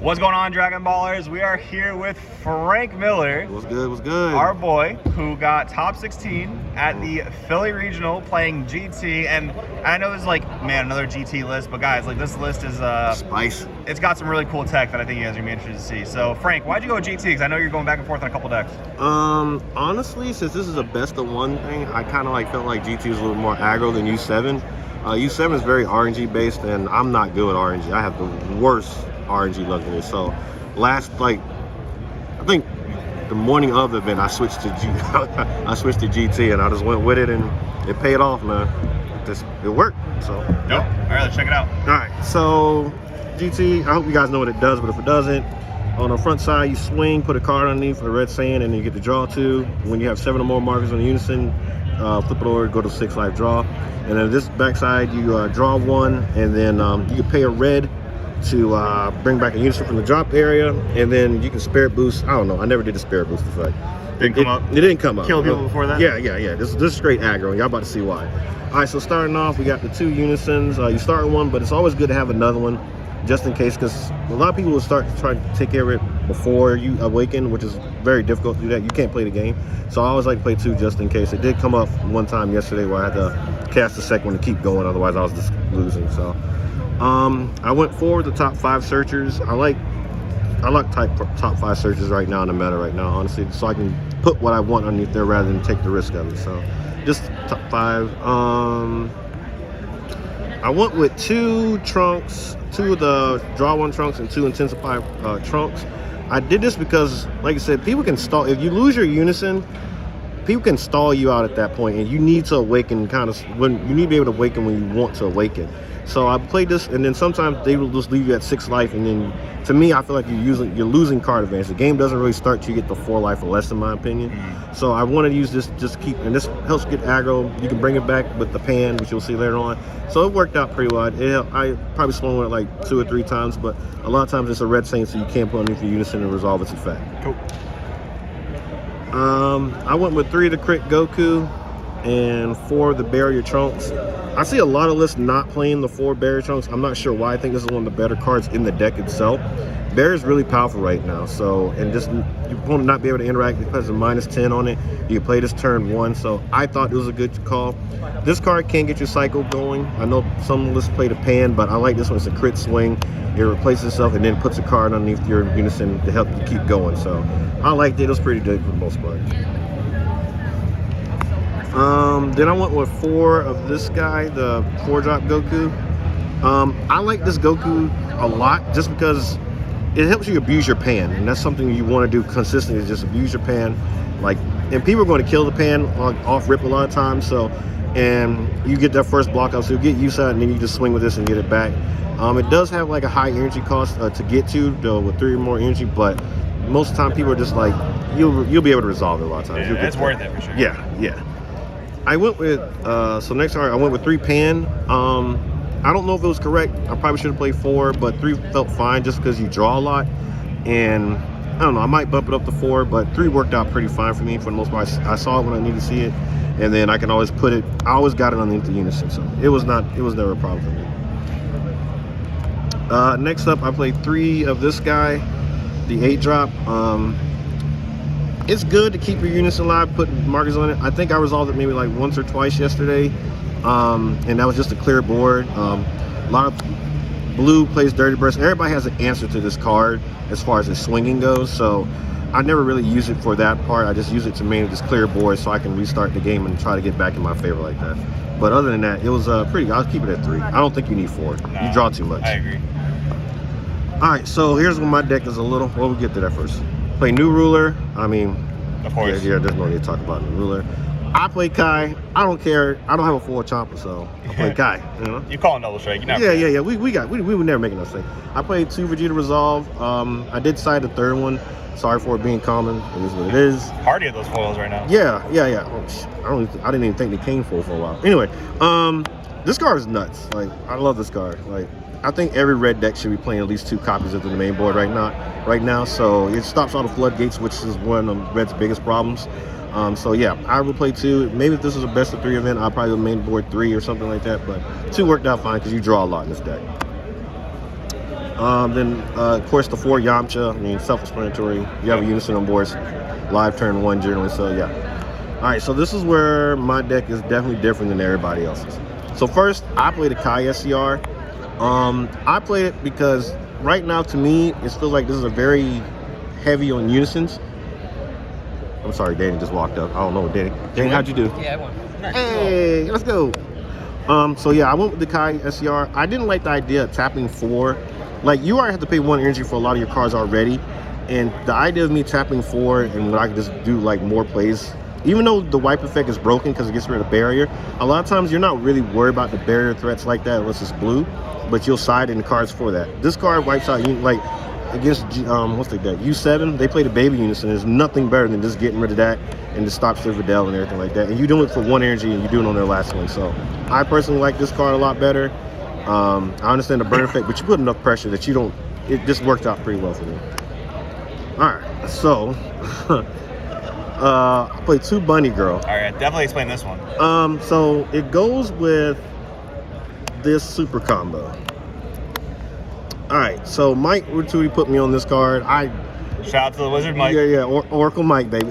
What's going on, Dragon Ballers? We are here with Frank Miller. What's good, what's good? Our boy, who got top 16 at the Philly Regional playing GT. And I know it's like, man, another GT list, but guys, like this list is Spice. It's got some really cool tech that I think you guys are gonna be interested to see. So Frank, why'd you go with GT? Because I know you're going back and forth on a couple decks. Honestly, since this is a best of one thing, I kind of like felt like GT was a little more aggro than U7. U7 is very RNG based, and I'm not good with RNG. I have the worst RNG luxury. So I think the morning of the event, I switched to GT, and I just went with it, and it paid off, man. It worked. So All right, let's check it out. All right, so GT, I hope you guys know what it does, but if it doesn't, on the front side, you swing, put a card underneath for the red sand, and then you get to draw two. When you have 7 or more markers on the unison, flip it over, go to 6 life draw. And then this backside, you draw one, and then you can pay a red to bring back a unison from the drop area, and then you can spirit boost. I don't know, I never did the spirit boost effect. Didn't come up? It didn't come up. Kill people before that? Yeah. This is straight aggro, and y'all about to see why. All right, so starting off, we got the 2 unisons. You start with one, but it's always good to have another one, just in case, because a lot of people will start to try to take care of it before you awaken, which is very difficult to do that. You can't play the game. So I always like to play 2 just in case. It did come up one time yesterday where I had to cast the second one to keep going, otherwise I was just losing. So I went for the top 5 searchers. I like top 5 searchers right now in the meta right now, honestly, so I can put what I want underneath there rather than take the risk of it. So just top 5. I went with 2 trunks, 2 of the draw 1 trunks and 2 intensify trunks. I did this because, like I said, people can stall. If you lose your unison, people can stall you out at that point, and you need to awaken when you need to be able to awaken when you want to awaken. So I played this, and then sometimes they will just leave you at 6 life, and then to me, I feel like you're losing card advantage. The game doesn't really start till you get to 4 life or less, in my opinion. So I wanted to use this just keep, and this helps get aggro. You can bring it back with the pan, which you'll see later on. So it worked out pretty well. I probably swung with it like 2 or 3 times, but a lot of times it's a red saint, so you can't put underneath the unison and resolve its effect. Cool. I went with 3 of the crit Goku and 4 of the barrier trunks. I see a lot of lists not playing the 4 barrier trunks. I'm not sure why. I think this is one of the better cards in the deck itself. Barrier is really powerful right now. So, and just you won't not be able to interact because of -10 on it. You can play this turn 1. So I thought it was a good call. This card can get your cycle going. I know some lists play the pan, but I like this one. It's a crit swing. It replaces itself and then puts a card underneath your unison to help you keep going. So I liked it. It was pretty good for the most part. Then I went with 4 of this guy, the 4-drop Goku. I like this Goku a lot just because it helps you abuse your pan, and that's something you want to do consistently, is just abuse your pan. And people are going to kill the pan off rip a lot of times, so, and you get that first block up, so you get used to it, and then you just swing with this and get it back. It does have like a high energy cost to get to, though, with 3 or more energy, but most of the time people are just like, you'll be able to resolve it a lot of times. Yeah, it's worth it for sure. Yeah. I went with, so next card, I went with 3 pan. I don't know if it was correct. I probably should have played 4, but 3 felt fine just because you draw a lot. And I don't know, I might bump it up to 4, but 3 worked out pretty fine for me for the most part. I saw it when I needed to see it, and then I can always put it, I always got it underneath the unison, so it was never a problem for me. Next up, I played 3 of this guy, the 8-drop. It's good to keep your units alive, put markers on it. I think I resolved it maybe like once or twice yesterday, and that was just a clear board. A lot of blue plays Dirty Breast. Everybody has an answer to this card as far as its swinging goes, so I never really use it for that part. I just use it to mainly just clear board so I can restart the game and try to get back in my favor like that. But other than that, it was pretty good. I'll keep it at 3. I don't think you need 4. You draw too much. I agree. All right, so here's when my deck is a little, well, we'll get to that first. Play New Ruler. I mean, of course. Yeah, there's no need to talk about New Ruler. I play Kai. I don't care. I don't have a 4 chomper, so I play Kai. You know? You call him double strike. You never Yeah. We would never make a mistake. I played 2 Vegeta Resolve. I did side the 3rd one. Sorry for it being common. It is what it is. Hard to get those foils right now. Yeah. Oh, I didn't even think they came full for a while. Anyway, this card is nuts. Like, I love this card. Like, I think every red deck should be playing at least 2 copies of the main board right now. So it stops all the floodgates, which is one of red's biggest problems. So yeah, I would play 2. Maybe if this was a best of 3 event, I'll probably do main board 3 or something like that. But 2 worked out fine because you draw a lot in this deck. Then, of course, the 4 Yamcha. I mean, self-explanatory. You have a Unison on board. Live turn 1 generally, so yeah. All right, so this is where my deck is definitely different than everybody else's. So first, I played a Kai SCR. I played it because right now, to me, it feels like this is a very heavy on Unisons. I'm sorry, Danny just walked up. I don't know, Danny. Danny, how'd you do? Yeah, I won. Hey, let's go. So yeah, I went with the Kai SCR. I didn't like the idea of tapping 4. Like, you already have to pay 1 energy for a lot of your cards already. And the idea of me tapping 4 and when I could just do like more plays, even though the wipe effect is broken because it gets rid of barrier, a lot of times you're not really worried about the barrier threats like that unless it's blue, but you'll side in the cards for that. This card wipes out, like, against, what's the deck? U7, they play the baby Unison. There's nothing better than just getting rid of that and just stop Citadel and everything like that. And you do it for 1 energy and you do it on their last one. So I personally like this card a lot better. I understand the burn effect, but you put enough pressure that you don't, it just worked out pretty well for me. All right, so I played 2 Bunny Girl. All right, definitely explain this one. So it goes with this super combo. All right, so Mike Rutuli put me on this card. Shout out to the Wizard Mike. Yeah, Oracle Mike, baby.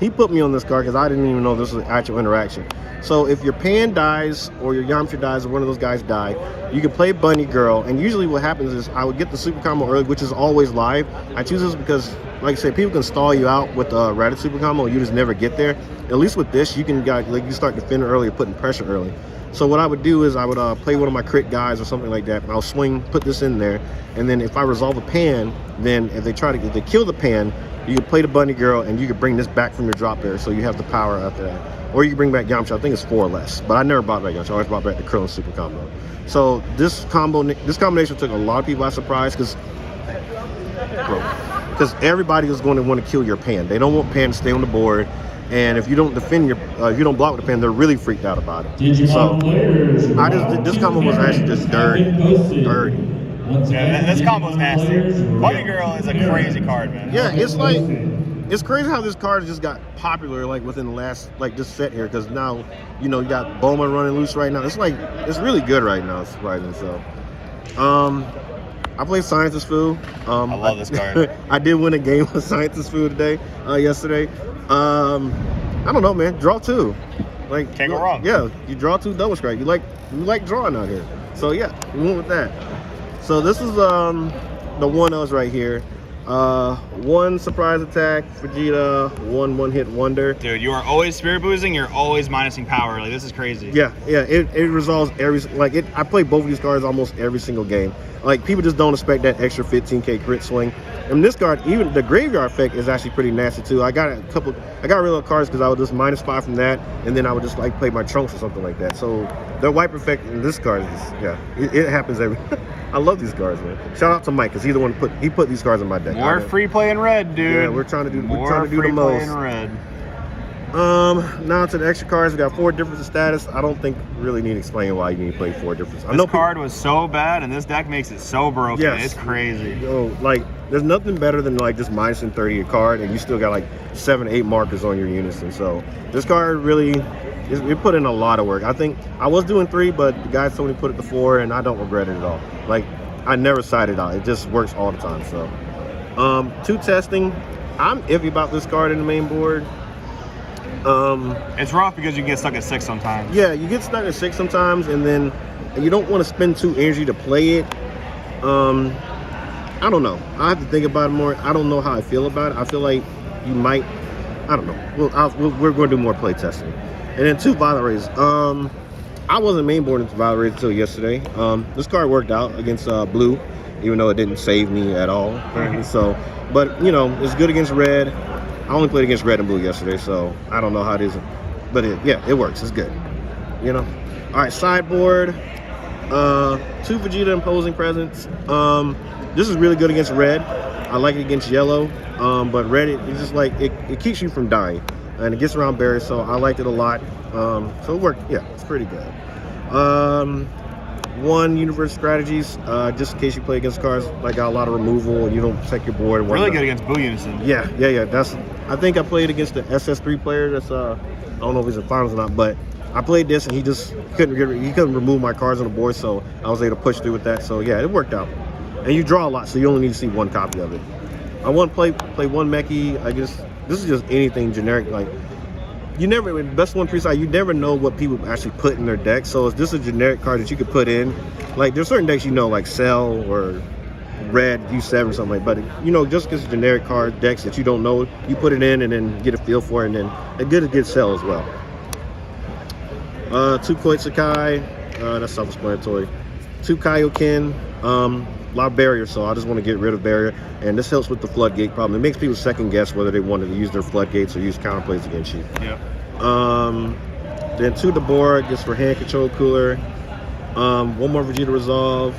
He put me on this card because I didn't even know this was an actual interaction. So if your Pan dies or your Yamcha dies or one of those guys die, you can play Bunny Girl. And usually what happens is I would get the super combo early, which is always live. I choose this because, like I said, people can stall you out with a Raditz super combo and you just never get there. At least with this, you can you start defending early or putting pressure early. So what I would do is I would play one of my crit guys or something like that. I'll swing, put this in there, and then if I resolve a Pan, then if they kill the Pan, you can play the Bunny Girl and you can bring this back from your drop there, so you have the power after that. Or you can bring back Yamcha. I think it's 4 or less, but I never brought back Yamcha. I always brought back the Krillin super combo. So this combination took a lot of people by surprise because everybody is going to want to kill your Pan. They don't want Pan to stay on the board. And if you don't defend if you don't block with the Pan, they're really freaked out about it. So this combo was actually just dirty. Yeah, this combo's nasty. Bunny Girl is a crazy card, man. Yeah, it's crazy how this card just got popular like within the last this set here, because now you got Bowman running loose right now. It's really good right now. It's surprising. So I played Scientist Fu. I love this card. I did win a game with Scientist Fu yesterday. I don't know, man. Draw 2. Can't go wrong. Yeah, you draw 2 double strike. You like drawing out here. So yeah, we went with that. So this is the 1-0s right here. 1 surprise attack, Vegeta, 1 hit wonder. Dude, you are always spirit boozing, you're always minusing power. Like, this is crazy. Yeah, it resolves I play both of these cards almost every single game. Like, people just don't expect that extra 15k crit swing. And this card, even the graveyard effect is actually pretty nasty too. I got rid of cards because I would just -5 from that, and then I would just play my Trunks or something like that. So the wipe effect in this card is, it happens every. I love these cards, man. Shout out to Mike because he's the one he put these cards in my deck. More free play in red, dude. Yeah, we're trying to do the most. In red. Now to the extra cards. We got 4 difference of status. I don't think really need explaining why you need to play 4 difference. This card was so bad, and this deck makes it so broken. Yes. It's crazy. There's nothing better than just minusing 30 a card, and you still got 7 or 8 markers on your Unison. So this card really, it put in a lot of work. I think I was doing 3, but the guys told me to put it to 4, and I don't regret it at all. I never sided out. It just works all the time. So 2 testing. I'm iffy about this card in the main board. It's rough because you get stuck at 6 sometimes. Yeah, you get stuck at 6 sometimes, and you don't want to spend 2 energy to play it. I don't know. I have to think about it more. I don't know how I feel about it. I feel like you might. I don't know. We're going to do more play testing. And then 2 Violet Rays. I wasn't main boarding Violet Rays until yesterday. This card worked out against blue, even though it didn't save me at all. So, but it's good against red. I only played against red and blue yesterday, so I don't know how it is. But it works. It's good. All right, sideboard. 2 Vegeta Imposing Presence. This is really good against red. I like it against yellow. But red, it's just it keeps you from dying. And it gets around barriers, so I liked it a lot. So it worked. Yeah, it's pretty good. 1 Universe Strategies, just in case you play against cards got a lot of removal and you don't protect your board. And really good against Blue Unison. Yeah. I think I played against the SS3 player. That's I don't know if he's in finals or not, but I played this and he just couldn't remove my cards on the board, so I was able to push through with that. So yeah, it worked out. and you draw a lot, so you only need to see one copy of it. I want to play one mechie. I guess this is just anything generic. Like you never, best one pre-side, you never know what people actually put in their deck. So is this a generic card that you could put in? Like there's certain decks like Cell or Red U7 or something like. But just because generic card decks that you don't know, you put it in and then get a feel for it, and then a good Cell as well. 2 Koitsukai, that's self-explanatory. 2 Kaioken, a lot of barriers, so I just want to get rid of barrier, and this helps with the floodgate problem. It makes people second guess whether they wanted to use their floodgates or use counterplays against you. Yeah. Then 2 Deborah, just for hand control cooler. 1 more Vegeta Resolve.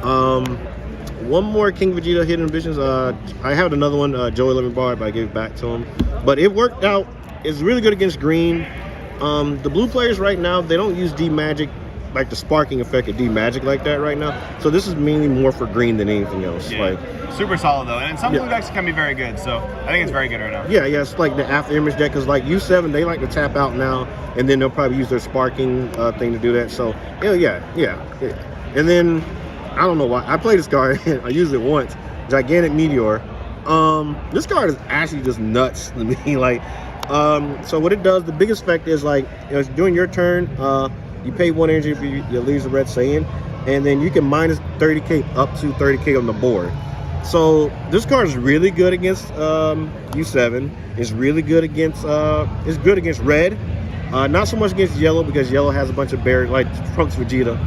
1 more King Vegeta Hidden Visions. I had another one, Joey Living Bar, but I gave it back to him. But it worked out. It's really good against green. The blue players right now, they don't use D-Magic, like the sparking effect of D-Magic like that right now. So this is mainly more for green than anything else. Yeah. Like super solid though, and some blue decks can be very good. So I think it's very good right now. Yeah, it's like the after image deck, because like U7, they like to tap out now, and then they'll probably use their sparking thing to do that. So yeah. And then I don't know why I play this card. I used it once. Gigantic Meteor. This card is actually just nuts to me. Like. So what it does, the biggest effect is like during your turn, you pay 1 energy if you lose the red Saiyan, and then you can minus 30k up to 30k on the board. So this card is really good against U7. It's really good against it's good against red. Not so much against yellow, because yellow has a bunch of barriers like Trunks Vegeta.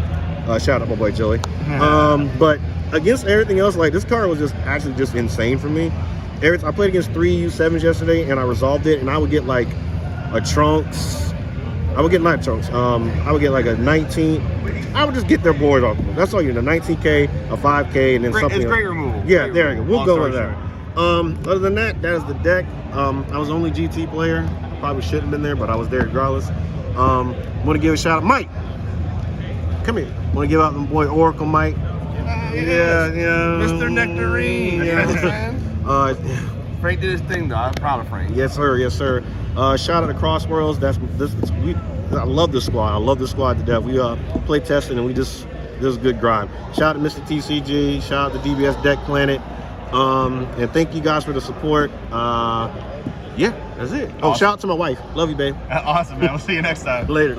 Shout out my boy Joey. But against everything else, like this card was just insane for me. I played against 3 U7s yesterday, and I resolved it, and I would get like a Trunks. I would get not Trunks. I would get like a 19. I would just get their board off. That's all you need. A 19k, a 5k, and then something. It's great removal. Yeah, there you go. We'll go with that. Other than that, that is the deck. I was only GT player. Probably shouldn't have been there, but I was there regardless. Want to give a shout out, Mike. Come here. Want to give out my boy Oracle Mike. Yeah. Mr. Nectarine. Yeah. You know what I'm saying? Frank did his thing though. I'm proud of Frank. Yes, sir. Shout out to Crossworlds. I love this squad. I love this squad to death. We play testing, and this is a good grind. Shout out to Mr. TCG. Shout out to DBS Deck Planet. And thank you guys for the support. Yeah, that's it. Oh, shout out to my wife. Love you, babe. Awesome, man. We'll see you next time. Later.